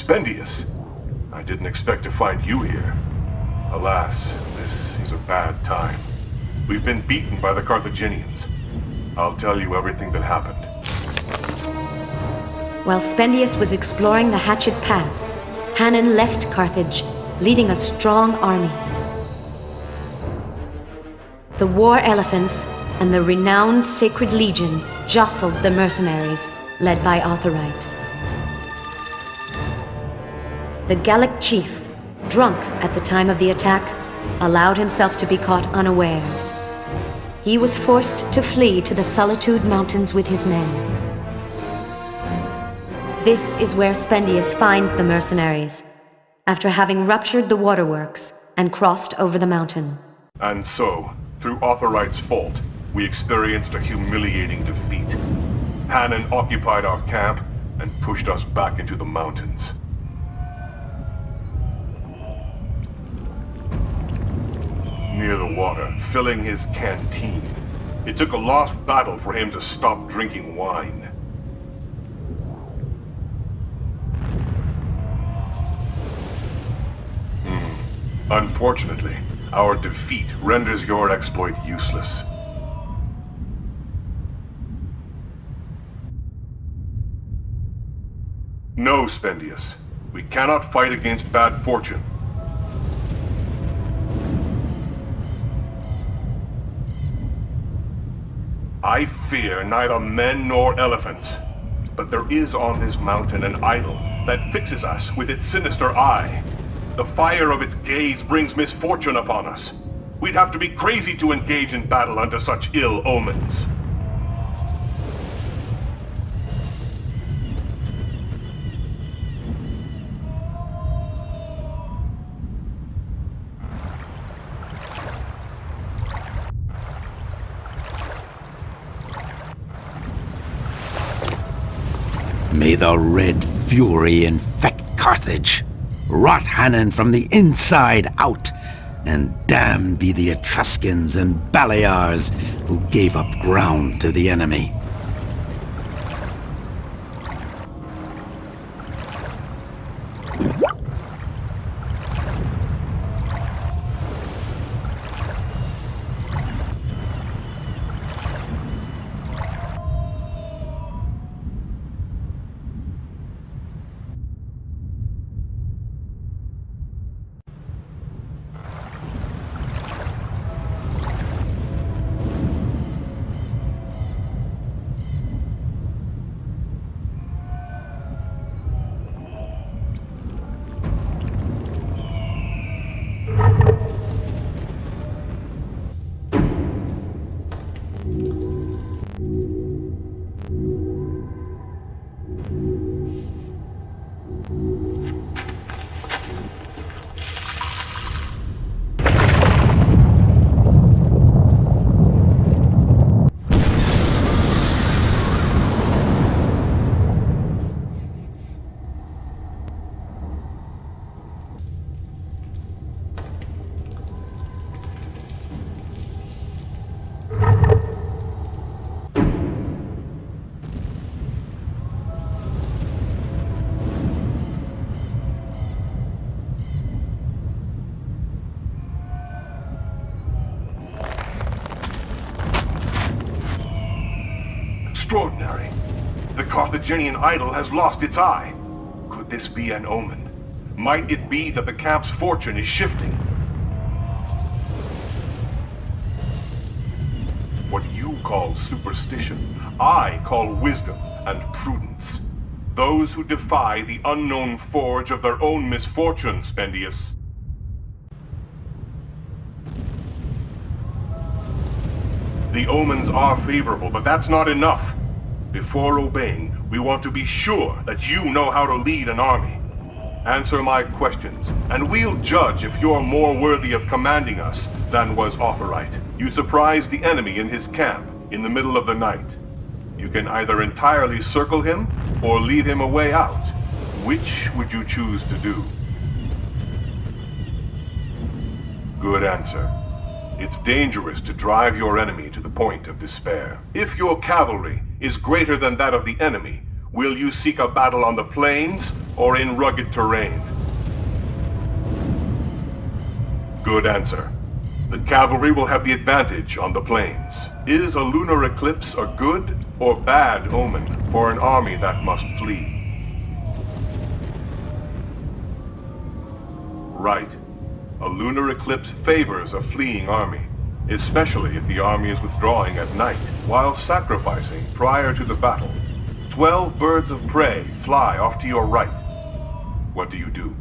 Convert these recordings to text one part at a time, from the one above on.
Spendius! I didn't expect to find you here. Alas, this is a bad time. We've been beaten by the Carthaginians. I'll tell you everything that happened. While Spendius was exploring the Hatchet Pass, Hannon left Carthage, leading a strong army. The war elephants and the renowned Sacred Legion jostled the mercenaries, led by Arthurite. The Gallic chief, drunk at the time of the attack, allowed himself to be caught unawares. He was forced to flee to the Solitude Mountains with his men. This is where Spendius finds the mercenaries, after having ruptured the waterworks and crossed over the mountain. And so, through Arthurite's fault, we experienced a humiliating defeat. Hannon occupied our camp and pushed us back into the mountains. Near the water, filling his canteen. It took a lost battle for him to stop drinking wine. Unfortunately, our defeat renders your exploit useless. No, Spendius. We cannot fight against bad fortune. I fear neither men nor elephants, but there is on this mountain an idol that fixes us with its sinister eye. The fire of its gaze brings misfortune upon us. We'd have to be crazy to engage in battle under such ill omens. May the red fury infect Carthage, rot Hannon from the inside out, and damned be the Etruscans and Balears who gave up ground to the enemy. Extraordinary. The Carthaginian idol has lost its eye. Could this be an omen? Might it be that the camp's fortune is shifting? What you call superstition, I call wisdom and prudence. Those who defy the unknown forge of their own misfortune, Spendius. The omens are favorable, but that's not enough. Before obeying, we want to be sure that you know how to lead an army. Answer my questions, and we'll judge if you're more worthy of commanding us than was Arthurite. You surprised the enemy in his camp in the middle of the night. You can either entirely circle him or lead him a way out. Which would you choose to do? Good answer. It's dangerous to drive your enemy to the point of despair. If your cavalry is greater than that of the enemy, Will you seek a battle on the plains or in rugged terrain? Good answer. The cavalry will have the advantage on the plains. Is a lunar eclipse a good or bad omen for an army that must flee? Right. A lunar eclipse favors a fleeing army, especially if the army is withdrawing at night, while sacrificing prior to the battle. 12 birds of prey fly off to your right. What do you do?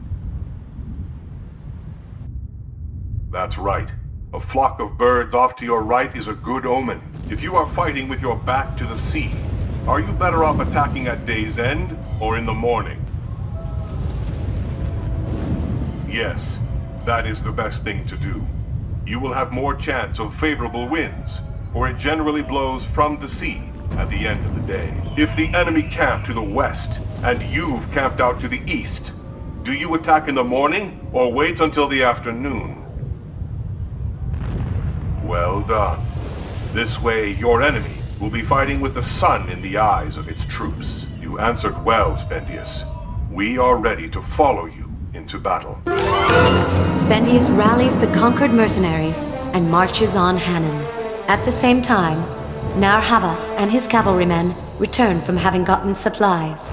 That's right. A flock of birds off to your right is a good omen. If you are fighting with your back to the sea, are you better off attacking at day's end or in the morning? Yes, that is the best thing to do. You will have more chance of favorable winds, for it generally blows from the sea at the end of the day. If the enemy camp to the west and you've camped out to the east, do you attack in the morning or wait until the afternoon? Well done. This way, your enemy will be fighting with the sun in the eyes of its troops. You answered well, Spendius. We are ready to follow you into battle. Spendius rallies the conquered mercenaries and marches on Hannon. At the same time, Narr'Havas and his cavalrymen return from having gotten supplies.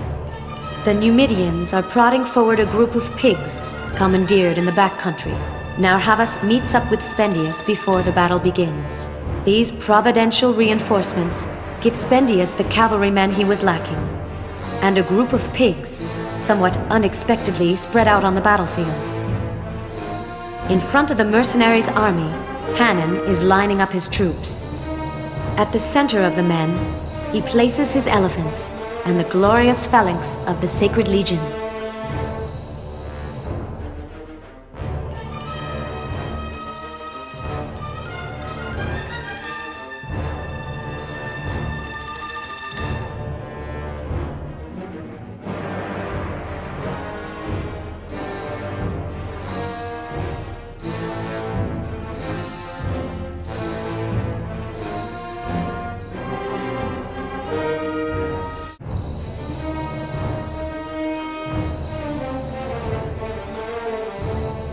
The Numidians are prodding forward a group of pigs commandeered in the backcountry. Narr'Havas meets up with Spendius before the battle begins. These providential reinforcements give Spendius the cavalrymen he was lacking, and a group of pigs, somewhat unexpectedly, spread out on the battlefield. In front of the mercenaries' army, Hannon is lining up his troops. At the center of the men, he places his elephants and the glorious phalanx of the Sacred Legion.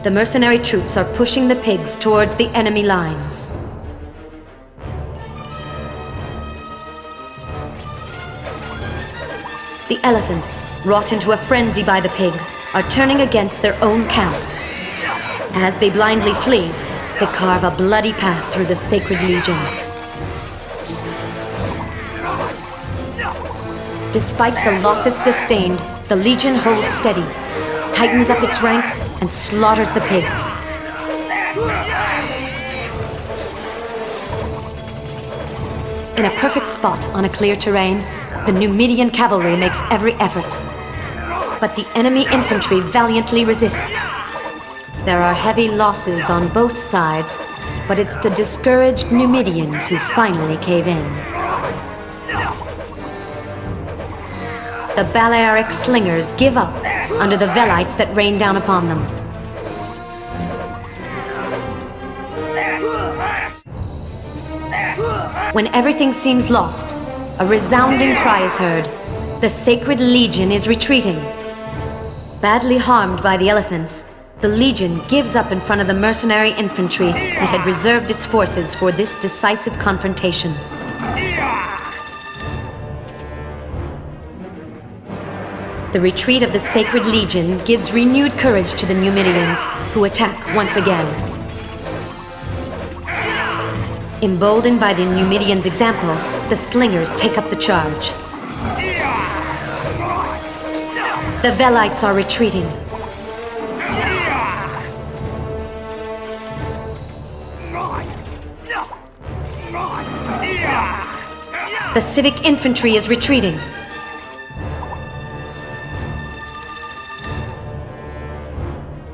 The mercenary troops are pushing the pigs towards the enemy lines. The elephants, wrought into a frenzy by the pigs, are turning against their own camp. As they blindly flee, they carve a bloody path through the Sacred Legion. Despite the losses sustained, the Legion holds steady, tightens up its ranks, and slaughters the pigs. In a perfect spot on a clear terrain, the Numidian cavalry makes every effort. But the enemy infantry valiantly resists. There are heavy losses on both sides, but it's the discouraged Numidians who finally cave in. The Balearic slingers give up under the Velites that rain down upon them. When everything seems lost, a resounding cry is heard. The Sacred Legion is retreating. Badly harmed by the elephants, the Legion gives up in front of the mercenary infantry that had reserved its forces for this decisive confrontation. The retreat of the Sacred Legion gives renewed courage to the Numidians, who attack once again. Emboldened by the Numidians' example, the slingers take up the charge. The Velites are retreating. The civic infantry is retreating.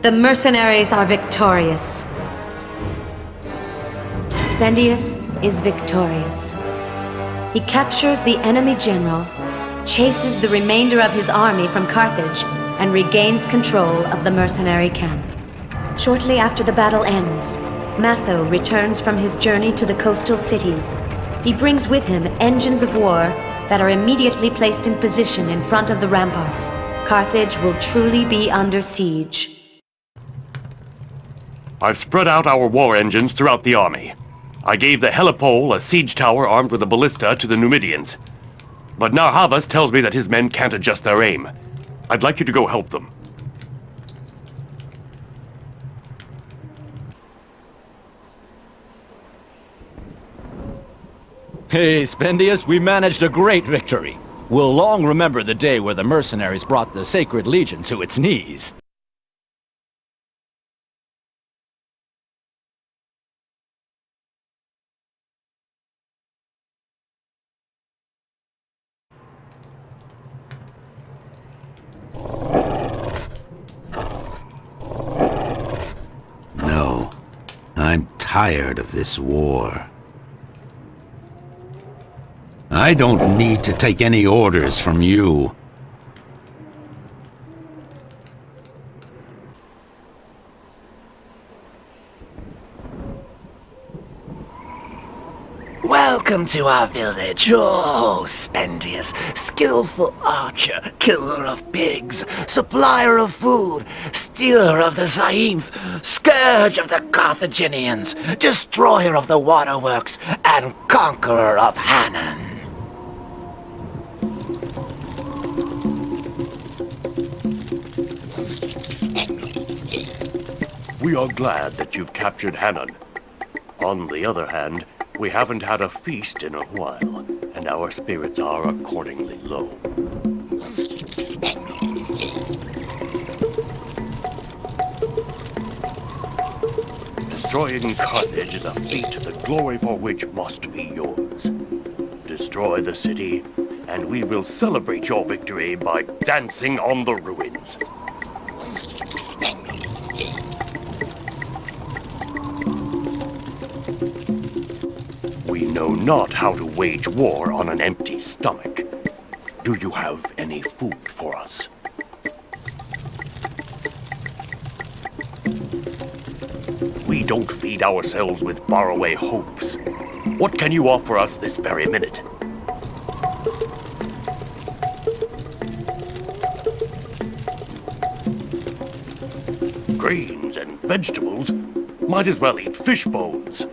The mercenaries are victorious. Spendius is victorious. He captures the enemy general, chases the remainder of his army from Carthage, and regains control of the mercenary camp. Shortly after the battle ends, Matho returns from his journey to the coastal cities. He brings with him engines of war that are immediately placed in position in front of the ramparts. Carthage will truly be under siege. I've spread out our war engines throughout the army. I gave the Helipole a siege tower armed with a ballista to the Numidians. But Narhavas tells me that his men can't adjust their aim. I'd like you to go help them. Hey, Spendius, we managed a great victory. We'll long remember the day where the mercenaries brought the Sacred Legion to its knees. No, I'm tired of this war. I don't need to take any orders from you. Welcome to our village. Oh, Spendius, skillful archer, killer of pigs, supplier of food, stealer of the Zainth, scourge of the Carthaginians, destroyer of the waterworks, and conqueror of Hannan. We are glad that you've captured Hannan. On the other hand, we haven't had a feast in a while, and our spirits are accordingly low. Destroying Carthage is a feat the glory for which must be yours. Destroy the city, and we will celebrate your victory by dancing on the ruins. We know not how to wage war on an empty stomach. Do you have any food for us? We don't feed ourselves with faraway hopes. What can you offer us this very minute? Grains and vegetables? Might as well eat fish bones.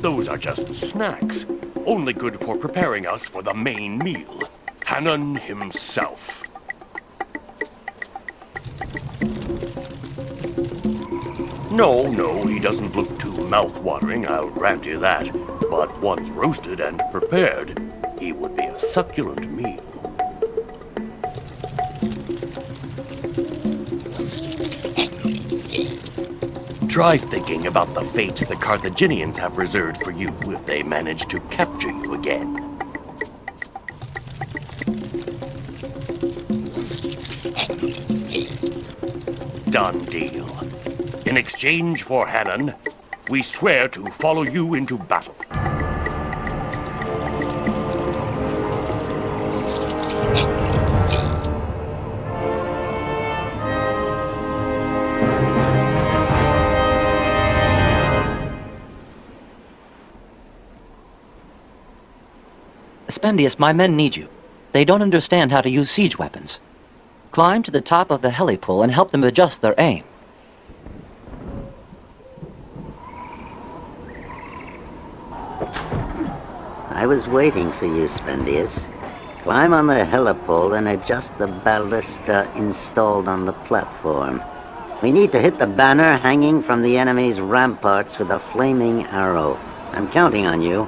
Those are just snacks, only good for preparing us for the main meal. Hannan himself. No, he doesn't look too mouth-watering, I'll grant you that. But once roasted and prepared, he would be a succulent meal. Try thinking about the fate the Carthaginians have reserved for you if they manage to capture you again. Done deal. In exchange for Hannan, we swear to follow you into battle. Spendius, my men need you. They don't understand how to use siege weapons. Climb to the top of the helipole and help them adjust their aim. I was waiting for you, Spendius. Climb on the helipole and adjust the ballista installed on the platform. We need to hit the banner hanging from the enemy's ramparts with a flaming arrow. I'm counting on you.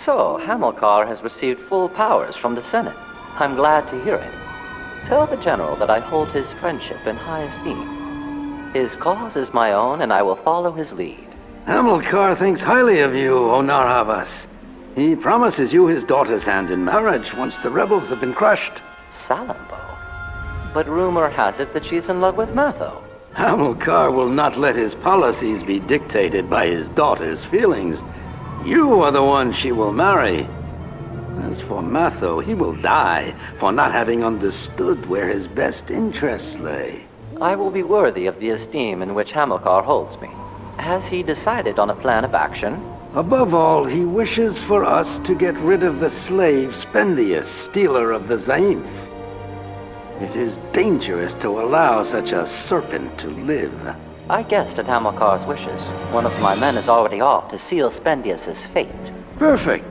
So, Hamilcar has received full powers from the Senate. I'm glad to hear it. Tell the General that I hold his friendship in high esteem. His cause is my own, and I will follow his lead. Hamilcar thinks highly of you, O Narhavas. He promises you his daughter's hand in marriage once the rebels have been crushed. Salammbô? But rumor has it that she's in love with Matho. Hamilcar will not let his policies be dictated by his daughter's feelings. You are the one she will marry. As for Matho, he will die for not having understood where his best interests lay. I will be worthy of the esteem in which Hamilcar holds me. Has he decided on a plan of action? Above all, he wishes for us to get rid of the slave Spendius, stealer of the Zainth. It is dangerous to allow such a serpent to live. I guessed at Hamilcar's wishes. One of my men is already off to seal Spendius's fate. Perfect.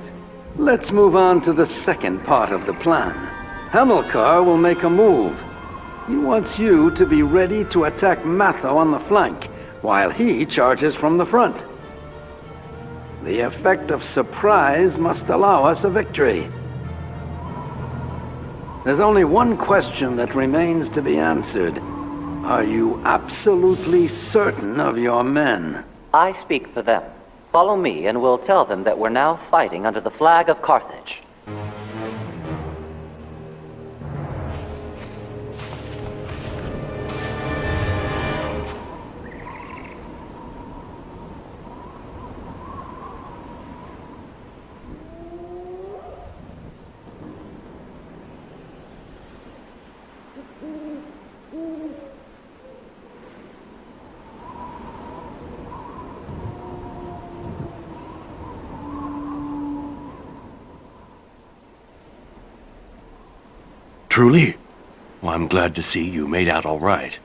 Let's move on to the second part of the plan. Hamilcar will make a move. He wants you to be ready to attack Matho on the flank, while he charges from the front. The effect of surprise must allow us a victory. There's only one question that remains to be answered. Are you absolutely certain of your men? I speak for them. Follow me and we'll tell them that we're now fighting under the flag of Carthage. Truly? Well, I'm glad to see you made out all right.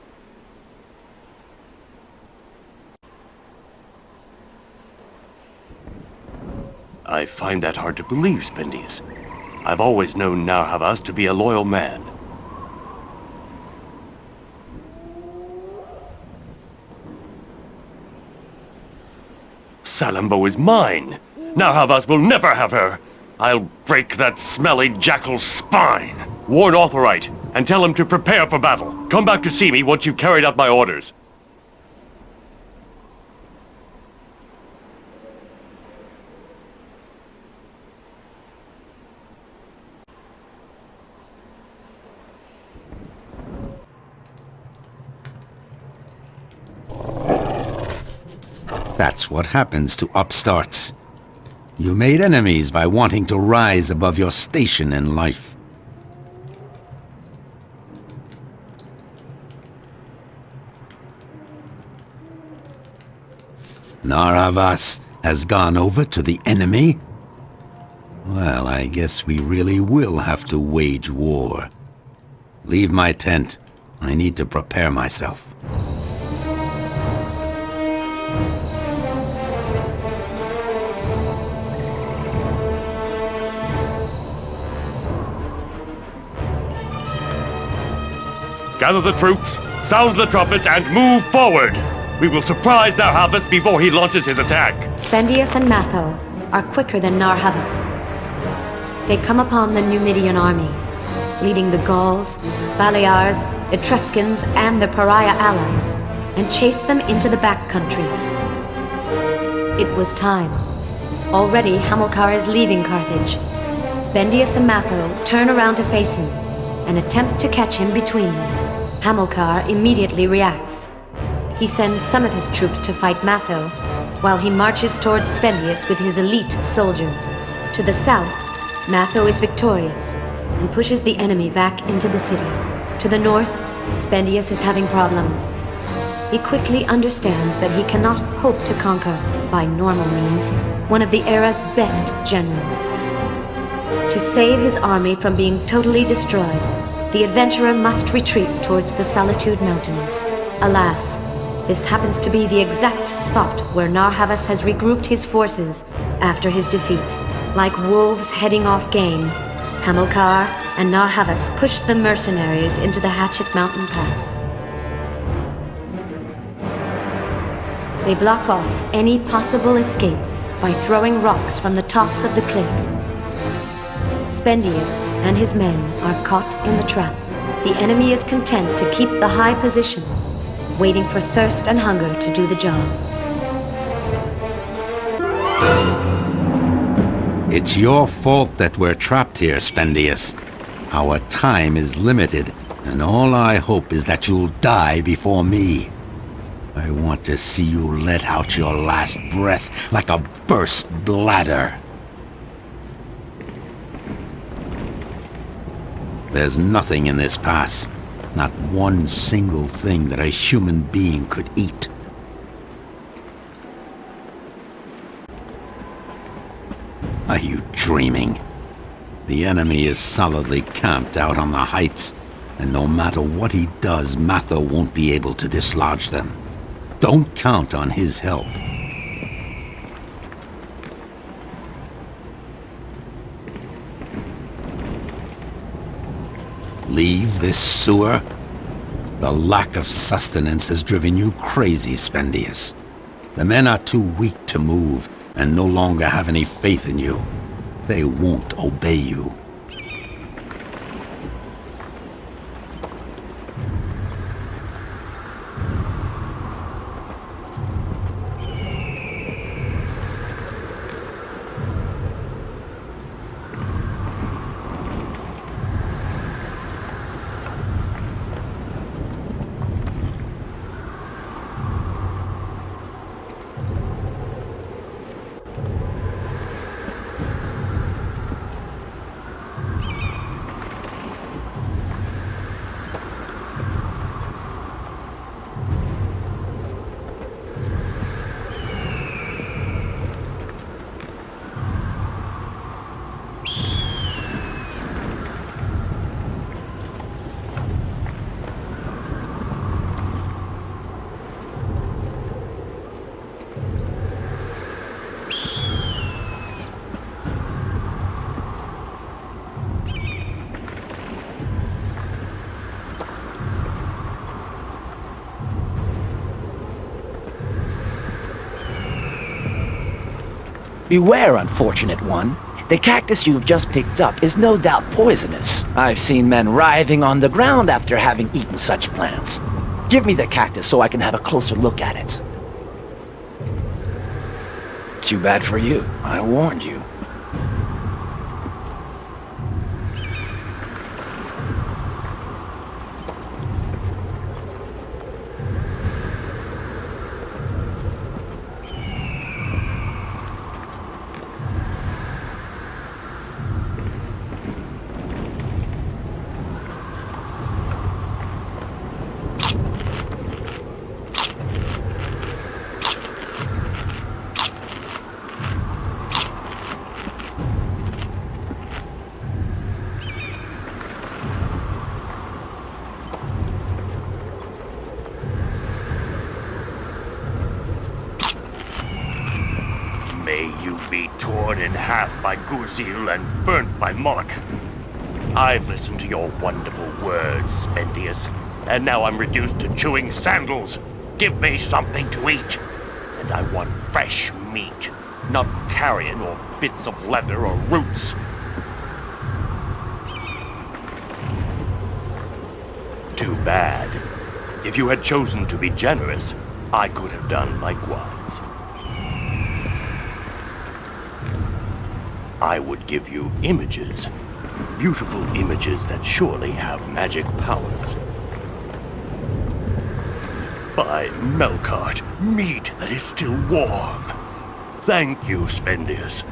I find that hard to believe, Spendius. I've always known Narhavas to be a loyal man. Salammbô is mine! Narhavas will never have her! I'll break that smelly jackal's spine! Warn Authorite, and tell him to prepare for battle. Come back to see me once you've carried out my orders. That's what happens to upstarts. You made enemies by wanting to rise above your station in life. Narhavas has gone over to the enemy? Well, I guess we really will have to wage war. Leave my tent. I need to prepare myself. Gather the troops, Sound the trumpets and move forward! We will surprise Narhavas before he launches his attack! Spendius and Matho are quicker than Narhavas. They come upon the Numidian army, leading the Gauls, Balears, Etruscans, and their pariah allies, and chase them into the back country. It was time. Already Hamilcar is leaving Carthage. Spendius and Matho turn around to face him and attempt to catch him between them. Hamilcar immediately reacts. He sends some of his troops to fight Matho, while he marches towards Spendius with his elite soldiers. To the south, Matho is victorious and pushes the enemy back into the city. To the north, Spendius is having problems. He quickly understands that he cannot hope to conquer, by normal means, one of the era's best generals. To save his army from being totally destroyed, the adventurer must retreat towards the Solitude Mountains. Alas, this happens to be the exact spot where Narhavas has regrouped his forces after his defeat. Like wolves heading off game, Hamilcar and Narhavas push the mercenaries into the Hatchet Mountain Pass. They block off any possible escape by throwing rocks from the tops of the cliffs. Spendius and his men are caught in the trap. The enemy is content to keep the high position, waiting for thirst and hunger to do the job. It's your fault that we're trapped here, Spendius. Our time is limited, and all I hope is that you'll die before me. I want to see you let out your last breath like a burst bladder. There's nothing in this pass. Not one single thing that a human being could eat. Are you dreaming? The enemy is solidly camped out on the heights, and no matter what he does, Matho won't be able to dislodge them. Don't count on his help. Leave this sewer? The lack of sustenance has driven you crazy, Spendius. The men are too weak to move and no longer have any faith in you. They won't obey you. Beware, unfortunate one. The cactus you've just picked up is no doubt poisonous. I've seen men writhing on the ground after having eaten such plants. Give me the cactus so I can have a closer look at it. Too bad for you. I warned you. May you be torn in half by Guzil and burnt by Moloch. I've listened to your wonderful words, Spendius, and now I'm reduced to chewing sandals. Give me something to eat. And I want fresh meat, not carrion or bits of leather or roots. Too bad. If you had chosen to be generous, I could have done likewise. I would give you images. Beautiful images that surely have magic powers. By Melkart, meat that is still warm. Thank you, Spendius.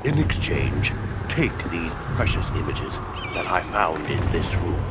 In exchange, take these precious images that I found in this room.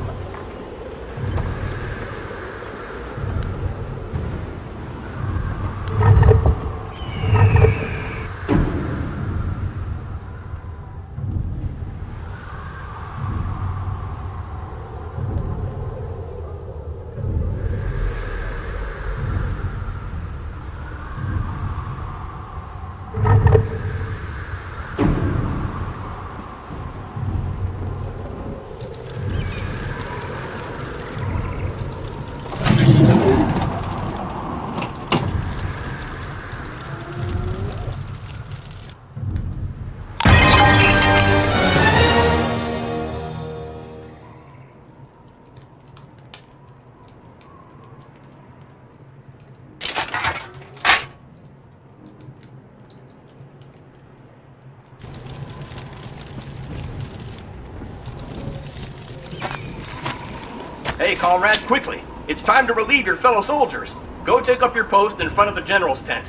Hey, comrades, quickly! It's time to relieve your fellow soldiers. Go take up your post in front of the general's tent.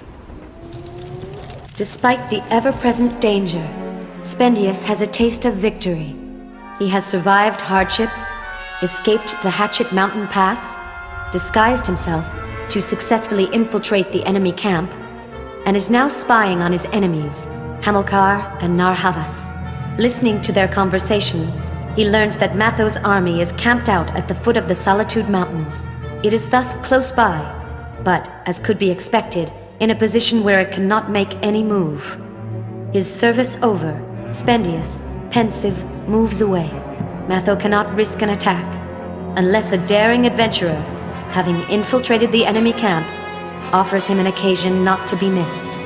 Despite the ever-present danger, Spendius has a taste of victory. He has survived hardships, escaped the Hatchet Mountain Pass, disguised himself to successfully infiltrate the enemy camp, and is now spying on his enemies, Hamilcar and Narhavas. Listening to their conversation, he learns that Matho's army is camped out at the foot of the Solitude Mountains. It is thus close by, but, as could be expected, in a position where it cannot make any move. His service over, Spendius, pensive, moves away. Matho cannot risk an attack, unless a daring adventurer, having infiltrated the enemy camp, offers him an occasion not to be missed.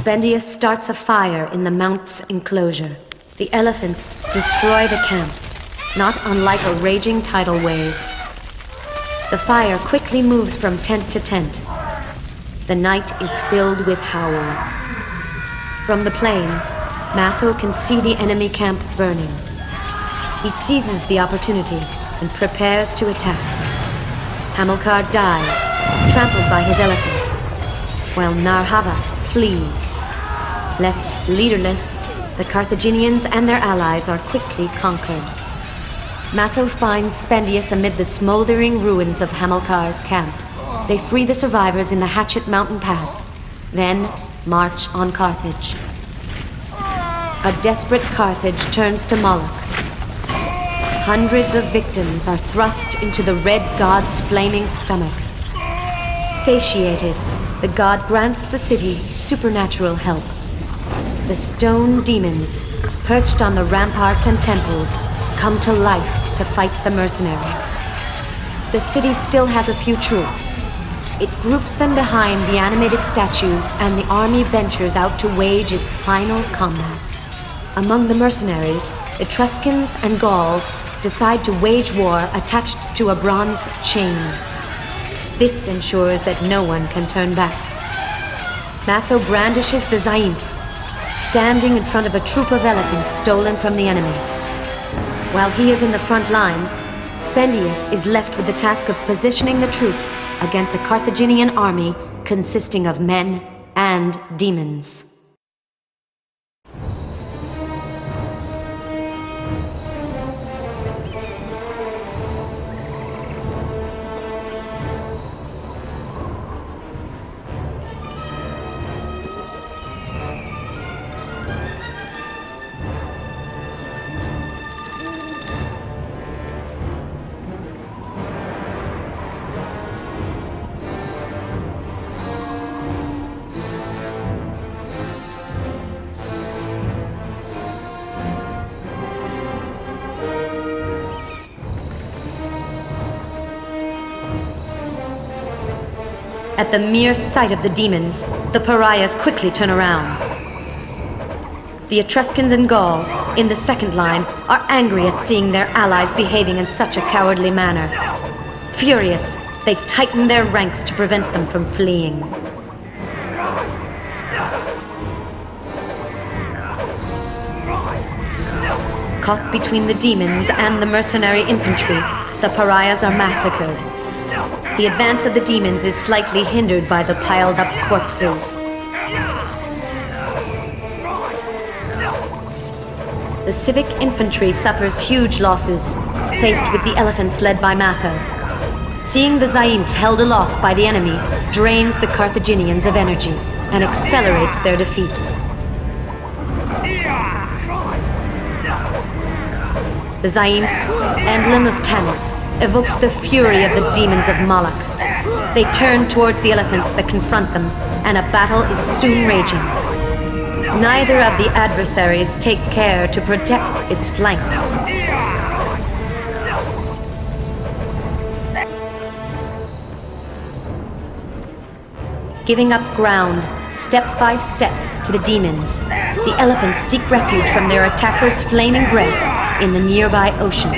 Spendius starts a fire in the Mount's enclosure. The elephants destroy the camp, not unlike a raging tidal wave. The fire quickly moves from tent to tent. The night is filled with howls. From the plains, Matho can see the enemy camp burning. He seizes the opportunity and prepares to attack. Hamilcar dies, trampled by his elephants, while Narhavas flees. Left leaderless, the Carthaginians and their allies are quickly conquered. Matho finds Spendius amid the smoldering ruins of Hamilcar's camp. They free the survivors in the Hatchet Mountain Pass, then march on Carthage. A desperate Carthage turns to Moloch. Hundreds of victims are thrust into the Red God's flaming stomach. Satiated, the god grants the city supernatural help. The stone demons, perched on the ramparts and temples, come to life to fight the mercenaries. The city still has a few troops. It groups them behind the animated statues, and the army ventures out to wage its final combat. Among the mercenaries, Etruscans and Gauls decide to wage war attached to a bronze chain. This ensures that no one can turn back. Matho brandishes the zaïmph, standing in front of a troop of elephants stolen from the enemy. While he is in the front lines, Spendius is left with the task of positioning the troops against a Carthaginian army consisting of men and demons. At the mere sight of the demons, the pariahs quickly turn around. The Etruscans and Gauls, in the second line, are angry at seeing their allies behaving in such a cowardly manner. Furious, they tighten their ranks to prevent them from fleeing. Caught between the demons and the mercenary infantry, the pariahs are massacred. The advance of the demons is slightly hindered by the piled-up corpses. The civic infantry suffers huge losses, faced with the elephants led by Matho. Seeing the Zaïmph held aloft by the enemy drains the Carthaginians of energy and accelerates their defeat. The Zaïmph, emblem of Tanit, evokes the fury of the demons of Moloch. They turn towards the elephants that confront them, and a battle is soon raging. Neither of the adversaries take care to protect its flanks. Giving up ground, step by step, to the demons, the elephants seek refuge from their attackers' flaming breath in the nearby ocean.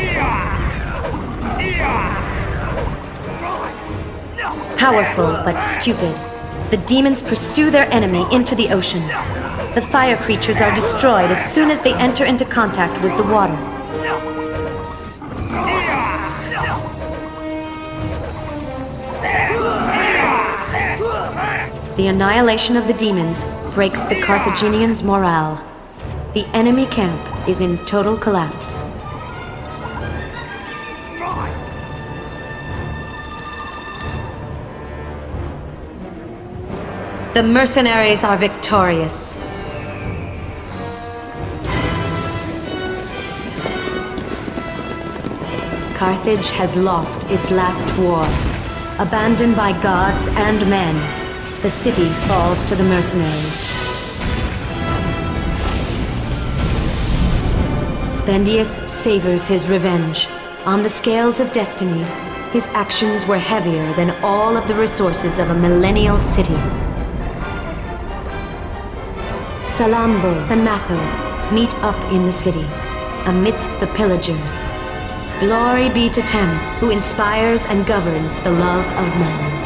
Powerful but stupid, the demons pursue their enemy into the ocean. The fire creatures are destroyed as soon as they enter into contact with the water. The annihilation of the demons breaks the Carthaginians' morale. The enemy camp is in total collapse. The mercenaries are victorious. Carthage has lost its last war. Abandoned by gods and men, the city falls to the mercenaries. Spendius savors his revenge. On the scales of destiny, his actions were heavier than all of the resources of a millennial city. Salammbô and Matho meet up in the city, amidst the pillagers. Glory be to Tanit, who inspires and governs the love of men.